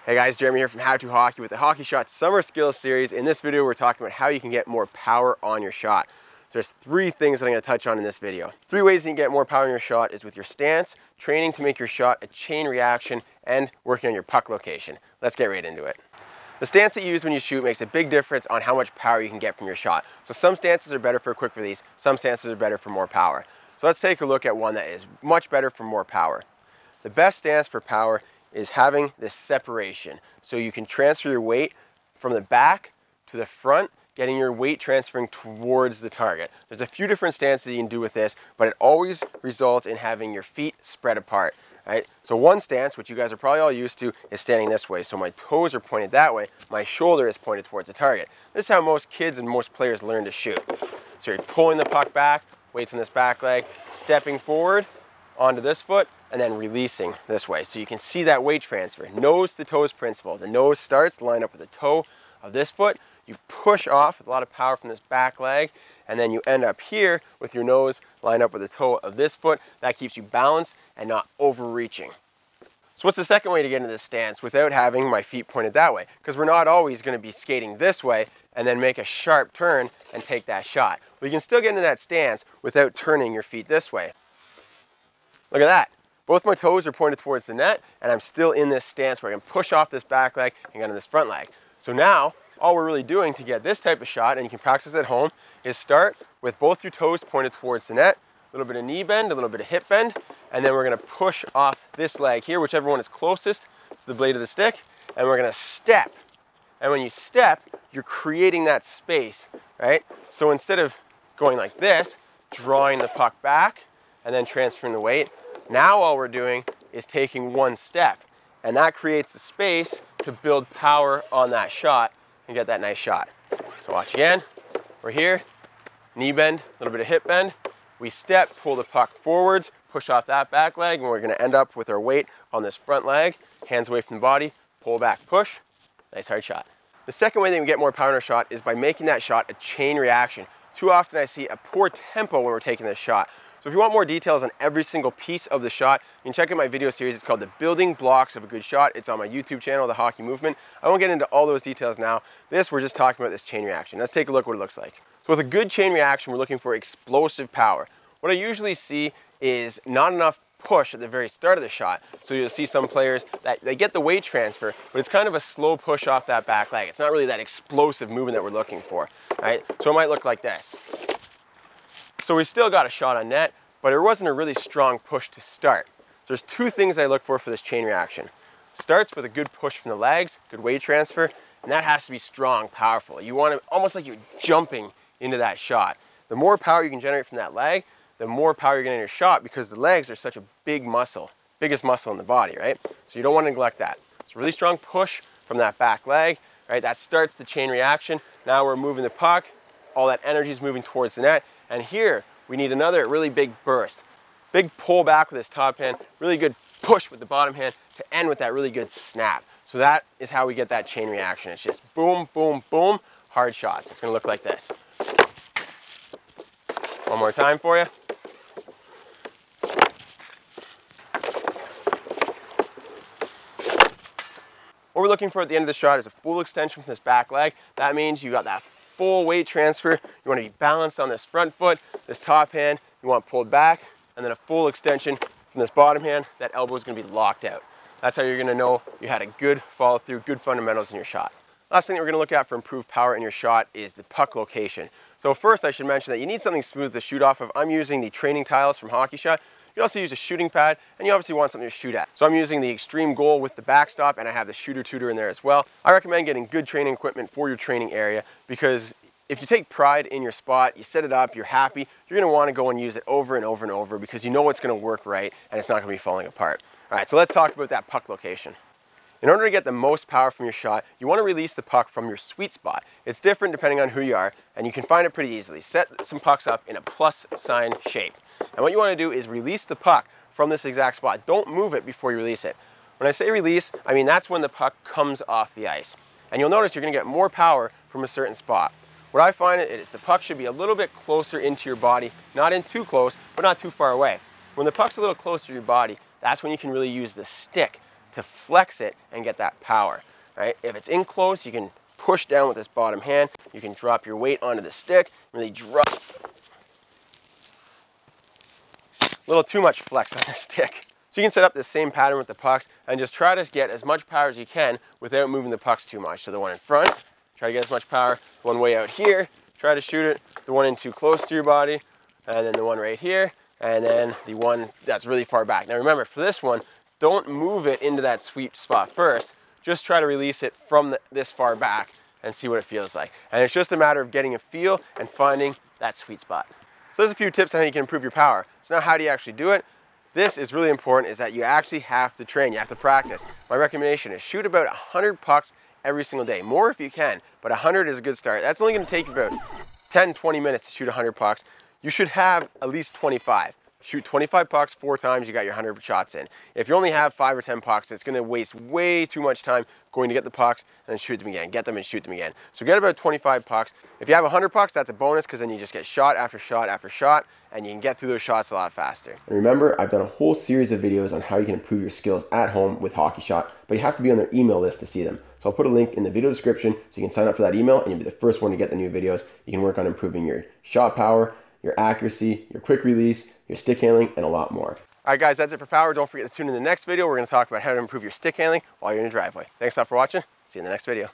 Hey guys, Jeremy here from How To Hockey with the Hockey Shot Summer Skills Series. In this video, we're talking about how you can get more power on your shot. So there's three things that I'm going to touch on in this video. Three ways you can get more power on your shot is with your stance, training to make your shot a chain reaction, and working on your puck location. Let's get right into it. The stance that you use when you shoot makes a big difference on how much power you can get from your shot. So some stances are better for a quick release, some stances are better for more power. So let's take a look at one that is much better for more power. The best stance for power is having this separation. So you can transfer your weight from the back to the front, getting your weight transferring towards the target. There's a few different stances you can do with this, but it always results in having your feet spread apart. Right? So one stance, which you guys are probably all used to, is standing this way. So my toes are pointed that way, my shoulder is pointed towards the target. This is how most kids and most players learn to shoot. So you're pulling the puck back, weights on this back leg, stepping forward onto this foot, and then releasing this way. So you can see that weight transfer. Nose to toes principle. The nose starts to line up with the toe of this foot. You push off with a lot of power from this back leg, and then you end up here with your nose lined up with the toe of this foot. That keeps you balanced and not overreaching. So what's the second way to get into this stance without having my feet pointed that way? Because we're not always going to be skating this way and then make a sharp turn and take that shot. But you can still get into that stance without turning your feet this way. Look at that. Both my toes are pointed towards the net, and I'm still in this stance where I can push off this back leg and get on this front leg. So now, all we're really doing to get this type of shot, and you can practice at home, is start with both your toes pointed towards the net, a little bit of knee bend, a little bit of hip bend, and then we're going to push off this leg here, whichever one is closest to the blade of the stick, and we're going to step. And when you step, you're creating that space, right? So instead of going like this, drawing the puck back, and then transferring the weight, now all we're doing is taking one step, and that creates the space to build power on that shot and get that nice shot. So watch again. We're here, knee bend, a little bit of hip bend. We step, pull the puck forwards, push off that back leg, and we're going to end up with our weight on this front leg, hands away from the body, pull back, push, nice hard shot. The second way that we get more power in our shot is by making that shot a chain reaction. Too often I see a poor tempo when we're taking this shot. So if you want more details on every single piece of the shot, you can check out my video series. It's called The Building Blocks of a Good Shot. It's on my YouTube channel, The Hockey Movement. I won't get into all those details now. We're just talking about this chain reaction. Let's take a look at what it looks like. So with a good chain reaction, we're looking for explosive power. What I usually see is not enough push at the very start of the shot. So you'll see some players that they get the weight transfer, but it's kind of a slow push off that back leg. It's not really that explosive movement that we're looking for, right? So it might look like this. So we still got a shot on net, but it wasn't a really strong push to start. So there's two things I look for this chain reaction. Starts with a good push from the legs, good weight transfer, and that has to be strong, powerful. You want it almost like you're jumping into that shot. The more power you can generate from that leg, the more power you're getting in your shot, because the legs are such a big muscle, biggest muscle in the body, right? So you don't want to neglect that. It's a really strong push from that back leg, right? That starts the chain reaction. Now we're moving the puck, all that energy is moving towards the net, and here we need another really big burst. Big pull back with this top hand, really good push with the bottom hand to end with that really good snap. So that is how we get that chain reaction. It's just boom, boom, boom, hard shots. It's gonna look like this. One more time for you. What we're looking for at the end of the shot is a full extension from this back leg. That means you got that full weight transfer. You want to be balanced on this front foot, this top hand, you want pulled back, and then a full extension from this bottom hand. That elbow is going to be locked out. That's how you're going to know you had a good follow through, good fundamentals in your shot. Last thing that we're going to look at for improved power in your shot is the puck location. So first I should mention that you need something smooth to shoot off of. I'm using the training tiles from Hockey Shot. You can also use a shooting pad, and you obviously want something to shoot at. So I'm using the Extreme Goal with the backstop, and I have the Shooter Tutor in there as well. I recommend getting good training equipment for your training area, because if you take pride in your spot, you set it up, you're happy, you're gonna wanna go and use it over and over and over, because you know it's gonna work right and it's not gonna be falling apart. All right, so let's talk about that puck location. In order to get the most power from your shot, you want to release the puck from your sweet spot. It's different depending on who you are, and you can find it pretty easily. Set some pucks up in a plus sign shape. And what you want to do is release the puck from this exact spot. Don't move it before you release it. When I say release, I mean that's when the puck comes off the ice. And you'll notice you're going to get more power from a certain spot. What I find is the puck should be a little bit closer into your body, not in too close, but not too far away. When the puck's a little closer to your body, that's when you can really use the stick to flex it and get that power, right? If it's in close, you can push down with this bottom hand. You can drop your weight onto the stick, really drop. A little too much flex on the stick. So you can set up this same pattern with the pucks and just try to get as much power as you can without moving the pucks too much. So the one in front, try to get as much power. One way out here, try to shoot it. The one in too close to your body, and then the one right here, and then the one that's really far back. Now remember, for this one, don't move it into that sweet spot first. Just try to release it from this far back and see what it feels like. And it's just a matter of getting a feel and finding that sweet spot. So there's a few tips on how you can improve your power. So now how do you actually do it? This is really important, is that you actually have to train, you have to practice. My recommendation is shoot about 100 pucks every single day. More if you can, but 100 is a good start. That's only gonna take about 10, 20 minutes to shoot 100 pucks. You should have at least 25. Shoot 25 pucks 4 times, you got your 100 shots in. If you only have 5 or 10 pucks, it's gonna waste way too much time going to get the pucks and then shoot them again, get them and shoot them again. So get about 25 pucks. If you have 100 pucks, that's a bonus, because then you just get shot after shot after shot, and you can get through those shots a lot faster. And remember, I've done a whole series of videos on how you can improve your skills at home with Hockey Shot, but you have to be on their email list to see them. So I'll put a link in the video description so you can sign up for that email and you'll be the first one to get the new videos. You can work on improving your shot power, your accuracy, your quick release, your stick handling, and a lot more. All right, guys, that's it for power. Don't forget to tune in the next video. We're going to talk about how to improve your stick handling while you're in the driveway. Thanks a lot for watching. See you in the next video.